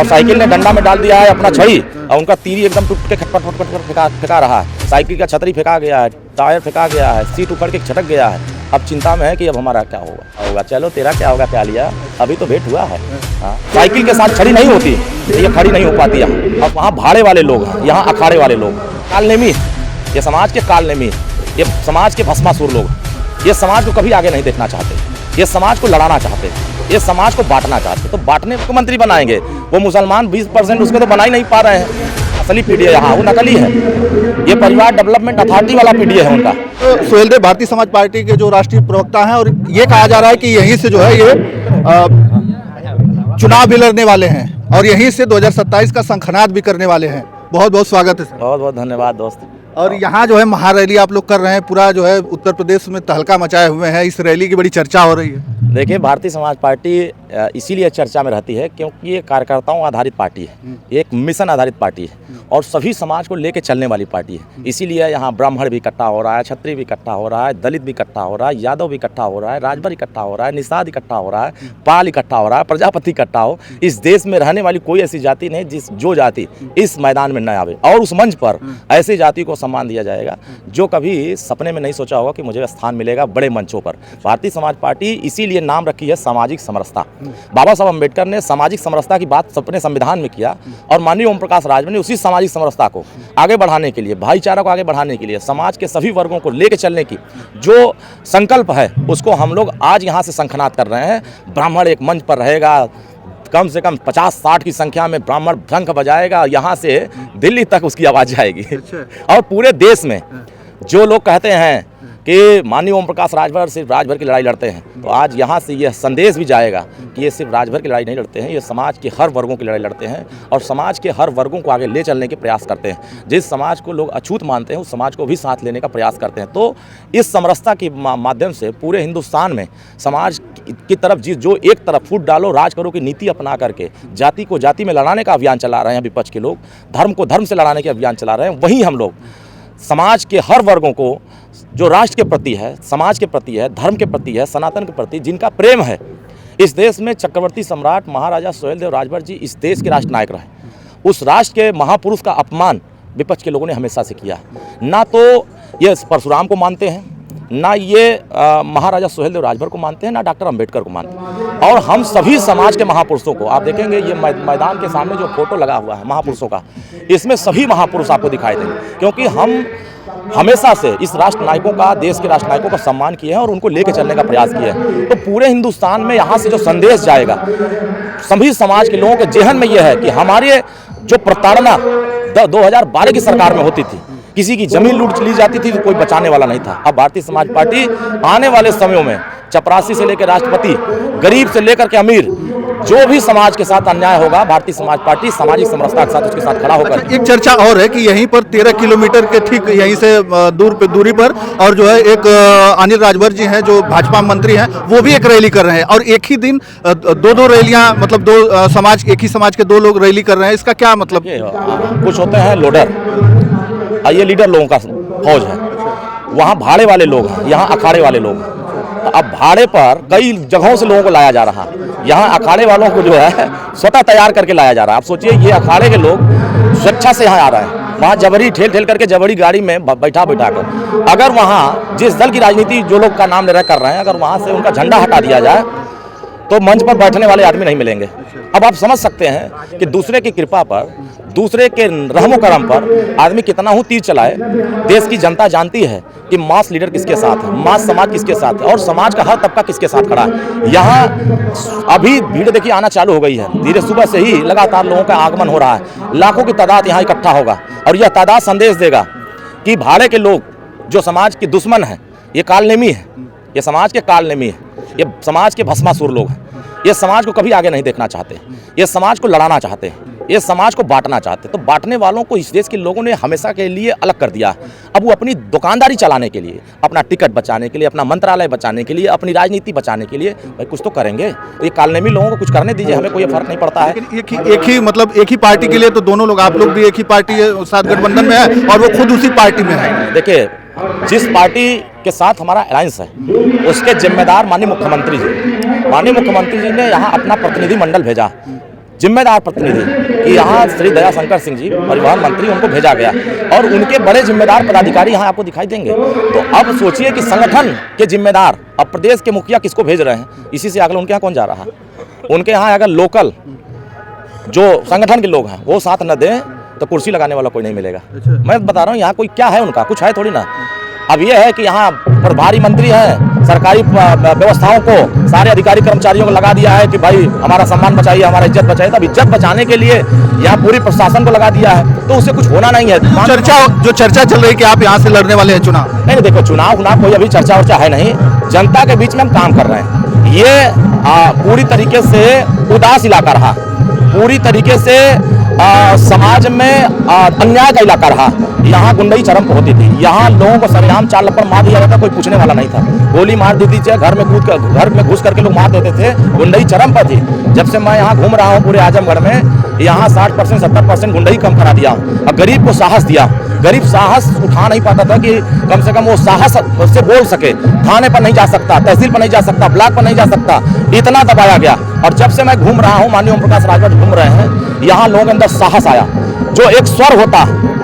और साइकिल ने डंडा में डाल दिया है अपना छड़ी, और उनका तीरी एकदम टूट के खटपट फटपट फेंका रहा है। साइकिल का छतरी फेंका गया है, टायर फेंका गया है, सीट उखड़ के छटक गया है। अब चिंता में है कि अब हमारा क्या होगा। चलो तेरा क्या होगा प्यालिया, अभी तो भेंट हुआ है। हाँ, साइकिल के साथ छड़ी नहीं होती, ये खड़ी नहीं हो पाती यहाँ। अब वहाँ भाड़े वाले लोग हैं, यहाँ अखाड़े वाले लोग, कालनेमी है, ये समाज के कालनेमी, ये समाज के भस्मासुर लोग, ये समाज को कभी आगे नहीं देखना चाहते, ये समाज को लड़ाना चाहते, ये समाज को बांटना चाहते। तो बांटने को मंत्री बनाएंगे, वो मुसलमान 20% उसको तो बना ही नहीं पा रहे हैं। असली पीडीए यहाँ वो नकली है, ये परिवार डेवलपमेंट अथॉरिटी वाला पीडीए है उनका। तो सोहेल देव भारतीय समाज पार्टी के जो राष्ट्रीय प्रवक्ता हैं, और ये कहा जा रहा है कि यहीं से जो है ये चुनाव भी लड़ने वाले हैं और यहीं से 2027 का शंखनाद भी करने वाले हैं। बहुत बहुत स्वागत है सर। बहुत बहुत धन्यवाद दोस्त। और यहाँ जो है महारैली आप लोग कर रहे हैं, पूरा जो है उत्तर प्रदेश में तहलका मचाए हुए हैं, इस रैली की बड़ी चर्चा हो रही है। देखिए, भारतीय समाज पार्टी इसीलिए चर्चा में रहती है क्योंकि ये कार्यकर्ताओं आधारित पार्टी है, एक मिशन आधारित पार्टी है और सभी समाज को लेकर चलने वाली पार्टी है। इसीलिए यहाँ ब्राह्मण भी इकट्ठा हो रहा है, क्षत्रिय भी इकट्ठा हो रहा है, दलित भी इकट्ठा हो रहा है, यादव भी इकट्ठा हो रहा है, राजभर इकट्ठा हो रहा है, निषाद इकट्ठा हो रहा है, पाल इकट्ठा हो रहा है, प्रजापति इकट्ठा हो। इस देश में रहने वाली कोई ऐसी जाति नहीं जो जाति इस मैदान में न आवे, और उस मंच पर ऐसी जाति को सम्मान दिया जाएगा जो कभी सपने में नहीं सोचा होगा कि मुझे स्थान मिलेगा बड़े मंचों पर। भारतीय समाज पार्टी इसीलिए नाम रखी है सामाजिक समरसता। बाबा साहब अम्बेडकर ने सामाजिक समरसता की बात अपने संविधान में किया और माननीय ओम प्रकाश राजभर ने उसी सामाजिक समरसता को आगे बढ़ाने के लिए, भाईचारा को आगे बढ़ाने के लिए, समाज के सभी वर्गों को लेकर चलने की जो संकल्प है उसको हम लोग आज यहाँ से शंखनाद कर रहे हैं। ब्राह्मण एक मंच पर रहेगा, कम से कम 50-60 की संख्या में ब्राह्मण शंख बजाएगा, यहाँ से दिल्ली तक उसकी आवाज़ जाएगी। और पूरे देश में जो लोग कहते हैं कि माननीय ओम प्रकाश राजभर सिर्फ राजभर की लड़ाई लड़ते हैं, तो आज यहाँ से यह संदेश भी जाएगा कि ये सिर्फ राजभर की लड़ाई नहीं लड़ते हैं, ये समाज के हर वर्गों की लड़ाई लड़ते हैं और समाज के हर वर्गों को आगे ले चलने के प्रयास करते हैं। जिस समाज को लोग अछूत मानते हैं उस समाज को भी साथ लेने का प्रयास करते हैं। तो इस समरसता के माध्यम से पूरे हिंदुस्तान में समाज की तरफ जो एक तरफ फूट डालो राज करो की नीति अपना करके जाति को जाति में लड़ाने का अभियान चला रहे हैं विपक्ष के लोग, धर्म को धर्म से लड़ाने के अभियान चला रहे हैं, वहीं हम लोग समाज के हर वर्गों को जो राष्ट्र के प्रति है, समाज के प्रति है, धर्म के प्रति है, सनातन के प्रति जिनका प्रेम है, इस देश में चक्रवर्ती सम्राट महाराजा सोहेल देव राजभर जी इस देश के राष्ट्र नायक रहे। उस राष्ट्र के महापुरुष का अपमान विपक्ष के लोगों ने हमेशा से किया। ना तो ये परशुराम को मानते हैं, ना ये महाराजा सोहेल देव राजभर को मानते हैं, ना डॉक्टर अंबेडकर को मानते हैं। और हम सभी समाज के महापुरुषों को, आप देखेंगे ये मैदान के सामने जो फोटो लगा हुआ है महापुरुषों का, इसमें सभी महापुरुष आपको दिखाई देंगे, क्योंकि हम हमेशा से इस राष्ट्र नायकों का, देश के राष्ट्र नायकों का सम्मान किए हैं और उनको लेकर चलने का प्रयास किया है। तो पूरे हिंदुस्तान में यहाँ से जो संदेश जाएगा सभी समाज के लोगों के जेहन में यह है कि हमारे जो प्रताड़ना 2012 की सरकार में होती थी, किसी की जमीन लूट ली जाती थी तो कोई बचाने वाला नहीं था। अब भारतीय समाज पार्टी आने वाले समयों में चपरासी से लेकर राष्ट्रपति, गरीब से लेकर के अमीर, जो भी समाज के साथ अन्याय होगा भारतीय समाज पार्टी सामाजिक समरसता के साथ उसके साथ खड़ा होकर। एक चर्चा और है कि यहीं पर 13 किलोमीटर के ठीक यहीं से दूरी पर और जो है एक अनिल राजभर जी हैं जो भाजपा मंत्री हैं, वो भी एक रैली कर रहे हैं और एक ही दिन दो रैलियां, मतलब एक ही समाज के दो लोग रैली कर रहे हैं। इसका क्या मतलब? कुछ होते हैं लोडर, ये लीडर लोगों का फौज है, वहाँ भाड़े वाले लोग हैं, यहाँ अखाड़े वाले लोग हैं। तो अब भाड़े पर कई जगहों से लोगों को लाया जा रहा है, यहाँ अखाड़े वालों को जो है स्वतः तैयार करके लाया जा रहा है। आप सोचिए ये अखाड़े के लोग स्वेच्छा से यहाँ आ रहे हैं, वहाँ जबरी ठेल करके जबरी गाड़ी में बैठा कर, अगर वहाँ जिस दल की राजनीति जो लोग का नाम ले रहे कर रहे हैं, अगर वहाँ से उनका झंडा हटा दिया जाए तो मंच पर बैठने वाले आदमी नहीं मिलेंगे। अब आप समझ सकते हैं कि दूसरे की कृपा पर, दूसरे के रहमो करम पर आदमी कितना ही तीर चलाए। देश की जनता जानती है कि मास लीडर किसके साथ है, मास समाज किसके साथ है और समाज का हर तबका किसके साथ खड़ा है। यहाँ अभी भीड़ देखिए आना चालू हो गई है, धीरे सुबह से ही लगातार लोगों का आगमन हो रहा है, लाखों की तादाद यहाँ इकट्ठा होगा और यह तादाद संदेश देगा कि भाड़े के लोग जो समाज के दुश्मन हैं, ये कालनेमी है, ये समाज के कालनेमी है, ये समाज के भस्मासुर लोग हैं, ये समाज को कभी आगे नहीं देखना चाहते, ये समाज को लड़ाना चाहते हैं, ये समाज को बांटना चाहते। तो बांटने वालों को इस देश के लोगों ने हमेशा के लिए अलग कर दिया। अब वो अपनी दुकानदारी चलाने के लिए, अपना टिकट बचाने के लिए, अपना मंत्रालय बचाने के लिए, अपनी राजनीति बचाने के लिए भाई कुछ तो करेंगे। ये कालनेमी लोगों को कुछ करने दीजिए, हमें कोई फर्क नहीं पड़ता है। एक ही पार्टी के लिए तो दोनों लोग, आप लोग भी एक ही पार्टी साथ गठबंधन में है और वो खुद उसी पार्टी में है। देखिए, जिस पार्टी के साथ हमारा अलायंस है उसके जिम्मेदार माननीय मुख्यमंत्री जी ने यहाँ अपना प्रतिनिधि मंडल भेजा, जिम्मेदार प्रतिनिधि कि यहाँ श्री दया शंकर सिंह जी परिवहन मंत्री, उनको भेजा गया और उनके बड़े जिम्मेदार पदाधिकारी यहाँ आपको दिखाई देंगे। तो अब सोचिए कि संगठन के जिम्मेदार अब प्रदेश के मुखिया किसको भेज रहे हैं, इसी से अगला उनके यहाँ कौन जा रहा है? उनके यहाँ अगर लोकल जो संगठन के लोग हैं वो साथ न दें तो कुर्सी लगाने वाला कोई नहीं मिलेगा। मैं बता रहा हूँ यहाँ कोई क्या है, उनका कुछ है थोड़ी ना। अब ये है कि यहाँ प्रभारी मंत्री हैं, सरकारी व्यवस्थाओं को सारे अधिकारी कर्मचारियों को लगा दिया है कि भाई हमारा सम्मान बचाइए, हमारा इज्जत बचाइए। तब इज्जत बचाने के लिए यहाँ पूरी प्रशासन को लगा दिया है, तो उससे कुछ होना नहीं है। जो चर्चा चल रही है कि आप यहाँ से लड़ने वाले हैं चुनाव? नहीं, देखो चुनाव कोई अभी चर्चा वर्चा है नहीं, जनता के बीच में हम काम कर रहे हैं। ये पूरी तरीके से उदास इलाका रहा, पूरी तरीके से समाज में अन्याय का इलाका रहा। यहाँ गुंडई चरम पर होती थी, यहाँ लोगों को सरेआम चाल लपड़ मार दिया जाता, कोई पूछने वाला नहीं था। गोली मार दी थी, घर में घुस करके लोग मार देते थे, गुंडई चरम पर थी। जब से मैं यहाँ घूम रहा हूँ पूरे आजमगढ़ में, यहाँ 60% 70% गुंडई कम करा दिया। अब गरीब को साहस दिया, गरीब साहस उठा नहीं पाता था कि कम से कम वो साहस से बोल सके। थाने पर नहीं जा सकता, तहसील पर नहीं जा सकता, ब्लॉक पर नहीं जा सकता, इतना दबाया गया। और जब से मैं घूम रहा हूँ, माननीय ओम प्रकाश राजभर घूम रहे हैं, यहाँ लोगों के अंदर साहस आया। जो एक स्वर होता,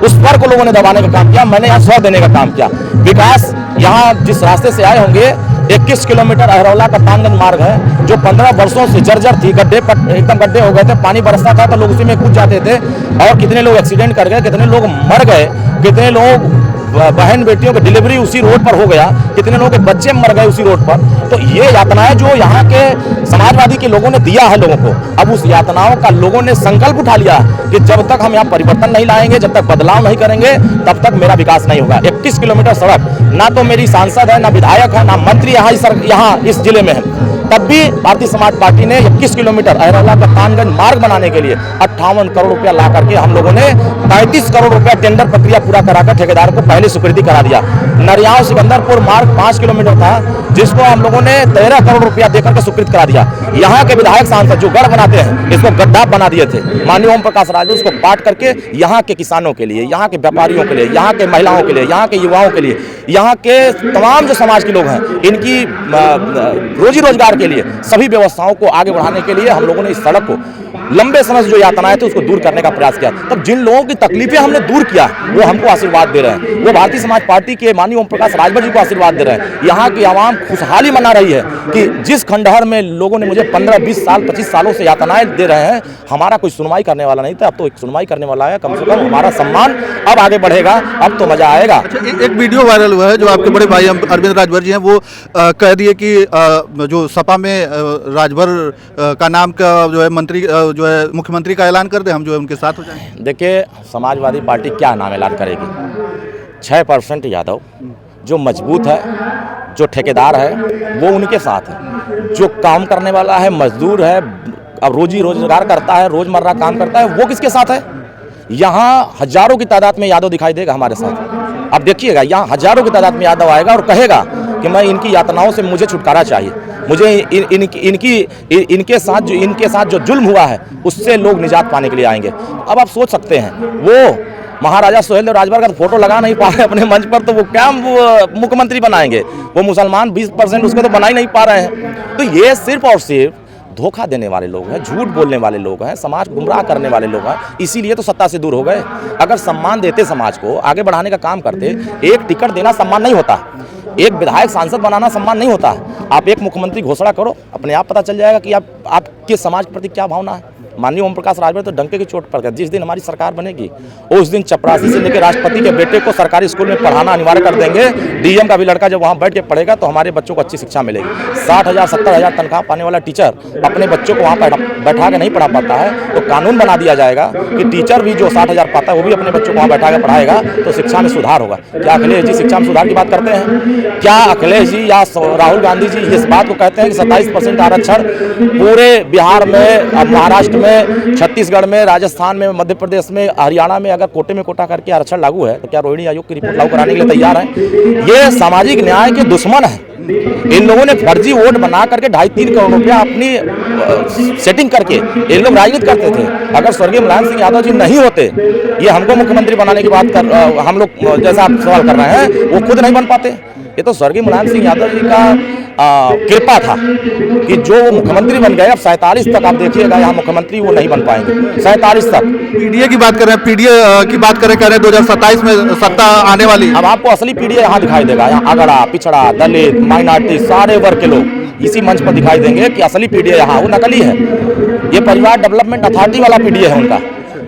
उस स्वर को लोगों ने दबाने का काम किया, मैंने यहाँ स्वर देने का काम किया। विकास यहाँ जिस रास्ते से आए होंगे, 21 किलोमीटर अहरौला का तानगंज मार्ग है, जो 15 वर्षों से जर्जर थी, एकदम गड्ढे हो गए थे, पानी बरसता था तो लोग उसी में कूद जाते थे। और कितने लोग एक्सीडेंट कर गए, कितने लोग मर गए, कितने लोग बहन बेटियों की डिलीवरी उसी रोड पर हो गया, कितने लोगों के बच्चे मर गए उसी रोड पर। तो ये यातनाएं जो यहाँ के समाजवादी के लोगों ने दिया है लोगों को, अब उस यातनाओं का लोगों ने संकल्प उठा लिया कि जब तक हम यहाँ परिवर्तन नहीं लाएंगे, जब तक बदलाव नहीं करेंगे, तब तक मेरा विकास नहीं होगा। 21 किलोमीटर सड़क, ना तो मेरी सांसद है, ना विधायक है, ना मंत्री यहाँ इस जिले में है, तब भी भारतीय समाज पार्टी ने 21 किलोमीटर अहरौला का तानगंज मार्ग बनाने के लिए 58 करोड़ रुपया ला करके हम लोगों ने 35 करोड़ रुपया टेंडर प्रक्रिया पूरा कराकर ठेकेदार को पहले स्वीकृति करा दिया। नरियाव सिकंदरपुर मार्ग 5 किलोमीटर था, जिसको हम लोगों ने 13 करोड़ रुपया देकर के स्वीकृत करा दिया। यहाँ के विधायक सांसद जो गढ़ बनाते हैं, इसको गड्ढा बना दिए थे। माननीय ओम प्रकाश राजभर उसको काट करके यहाँ के किसानों के लिए, यहाँ के व्यापारियों के लिए, यहाँ के महिलाओं के लिए, यहाँ के युवाओं के लिए, यहाँ के तमाम जो समाज के लोग हैं, इनकी रोजी रोजगार के लिए, सभी व्यवस्थाओं को आगे बढ़ाने के लिए हम लोगों ने इस सड़क को लंबे समय से जो यातनाएं थे उसको दूर करने का प्रयास किया। तब जिन लोगों की तकलीफें हमने दूर किया, वो हमको आशीर्वाद दे रहे हैं, वो भारतीय समाज पार्टी के माननीय ओम प्रकाश राजभर जी को आशीर्वाद दे रहे हैं। यहाँ की आवाम खुशहाली मना रही है कि जिस खंडहर में लोगों ने मुझे 15-20 साल 25 सालों से यातनाएं दे रहे हैं, हमारा कोई सुनवाई करने वाला नहीं था, अब तो एक सुनवाई करने वाला है। कम से कम हमारा सम्मान अब आगे बढ़ेगा, अब तो मजा आएगा। एक वीडियो वायरल हुआ है जो आपके बड़े भाई अरविंद राजभर जी हैं, वो कह दिए कि जो सपा में राजभर का नाम का जो है मंत्री जो है मुख्यमंत्री का ऐलान कर दे, हम जो है उनके साथ हो जाएंगे। देखिए, समाजवादी पार्टी क्या नाम ऐलान करेगी? 6% यादव जो मजबूत है, जो ठेकेदार है, वो उनके साथ है। जो काम करने वाला है, मजदूर है, अब रोजी रोजगार करता है, रोजमर्रा काम करता है, वो किसके साथ है? यहाँ हजारों की तादाद में यादव दिखाई देगा हमारे साथ। अब देखिएगा, यहाँ हजारों की तादाद में यादव आएगा और कहेगा कि मैं इनकी यातनाओं से मुझे छुटकारा चाहिए, मुझे इनके साथ जो जुल्म हुआ है उससे लोग निजात पाने के लिए आएंगे। अब आप सोच सकते हैं, वो महाराजा सुहेलदेव राजभर का फोटो लगा नहीं पा रहे अपने मंच पर, तो वो क्या मुख्यमंत्री बनाएंगे? वो मुसलमान 20% उसको तो बना ही नहीं पा रहे हैं। तो ये सिर्फ और सिर्फ धोखा देने वाले लोग हैं, झूठ बोलने वाले लोग हैं, समाज गुमराह करने वाले लोग हैं, इसीलिए तो सत्ता से दूर हो गए। अगर सम्मान देते, समाज को आगे बढ़ाने का काम करते, एक टिकट देना सम्मान नहीं होता, एक विधायक सांसद बनाना सम्मान नहीं होता। आप एक मुख्यमंत्री घोषणा करो, अपने आप पता चल जाएगा कि आपके समाज के प्रति क्या भावना है। माननीय ओम प्रकाश राजभर तो डंके की चोट पर गए। जिस दिन हमारी सरकार बनेगी, उस दिन चपरासी से लेकर राष्ट्रपति के बेटे को सरकारी स्कूल में पढ़ाना अनिवार्य कर देंगे। डीएम का भी लड़का जब वहाँ बैठ के पढ़ेगा तो हमारे बच्चों को अच्छी शिक्षा मिलेगी। 60,000 70,000 तनख्वाह पाने वाला टीचर अपने बच्चों को वहाँ बैठा के नहीं पढ़ा पाता है, तो कानून बना दिया जाएगा कि टीचर भी जो 60,000 पाता है वो भी अपने बच्चों को वहाँ बैठा के पढ़ाएगा, तो शिक्षा में सुधार होगा। क्या अखिलेश जी शिक्षा में सुधार की बात करते हैं? क्या अखिलेश जी या राहुल गांधी जी इस बात को कहते हैं कि 27% आरक्षण पूरे बिहार में, महाराष्ट्र में, छत्तीसगढ़ में, राजस्थान में, मध्य प्रदेश में, हरियाणा में अगर कोटे में कोटा करके आरक्षण लागू है, तो क्या रोहिणी आयोग की रिपोर्ट लागू कराने के लिए तैयार है? ये सामाजिक न्याय के दुश्मन है। इन लोगों ने फर्जी वोट बना करके 2.5-3 करोड़ रुपया अपनी सेटिंग करके ये लोग राजनीति करते थे। अगर स्वर्गीय मुलायम सिंह यादव जी नहीं होते, ये हमको मुख्यमंत्री बनाने की बात कर, हम लोग जैसा आप सवाल कर रहे हैं, वो खुद नहीं बन पाते। ये तो स्वर्गीय मुलायम सिंह यादव जी का कृपा था कि जो वो मुख्यमंत्री बन गए, अब 47 तक आप देखिएगा यहाँ मुख्यमंत्री वो नहीं बन पाएंगे 47 तक। पीडीए की बात कर रहे हैं, पीडीए की बात करें, कह रहे हैं 2027 में सत्ता आने वाली है। अब आपको असली पीडीए यहाँ दिखाई देगा, यहाँ अगड़ा पिछड़ा दलित माइनॉरिटी सारे वर्ग के लोग इसी मंच पर दिखाई देंगे कि असली पीडीए यहाँ वो नकली है। ये परिवार डेवलपमेंट अथॉरिटी वाला पीडीए है उनका।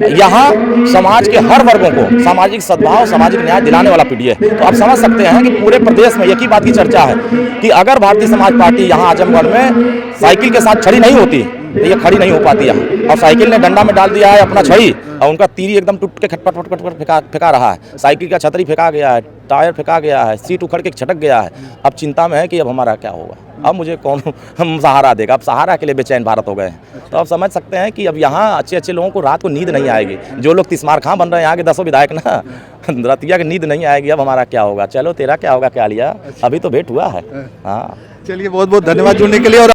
यहाँ समाज के हर वर्गों को सामाजिक सद्भाव सामाजिक न्याय दिलाने वाला पीडीए है। तो आप समझ सकते हैं कि पूरे प्रदेश में एक ही बात की चर्चा है कि अगर भारतीय समाज पार्टी यहाँ आजमगढ़ में साइकिल के साथ खड़ी नहीं होती तो ये खड़ी नहीं हो पाती यहाँ। और साइकिल ने डंडा में डाल दिया है अपना छड़ी और उनका तीरी एकदम टूट के खटपट फटपट फेंका रहा है। साइकिल का छतरी फेंका गया है, टायर फेंका गया है, सीट उखड़ के छटक गया है। अब चिंता में है कि अब हमारा क्या होगा, अब मुझे कौन हम सहारा देगा। अब सहारा के लिए बेचैन भारत हो गए हैं। तो आप समझ सकते हैं कि अब यहाँ अच्छे अच्छे लोगों को रात को नींद नहीं आएगी। जो लोग तिस्मार खां बन रहे हैं यहाँ के 10 विधायक ना, रतिया की नींद नहीं आएगी। अब हमारा क्या होगा, चलो तेरा क्या होगा क्या लिया, अभी तो भेंट हुआ है। हाँ चलिए, बहुत बहुत धन्यवाद जुड़ने के लिए। और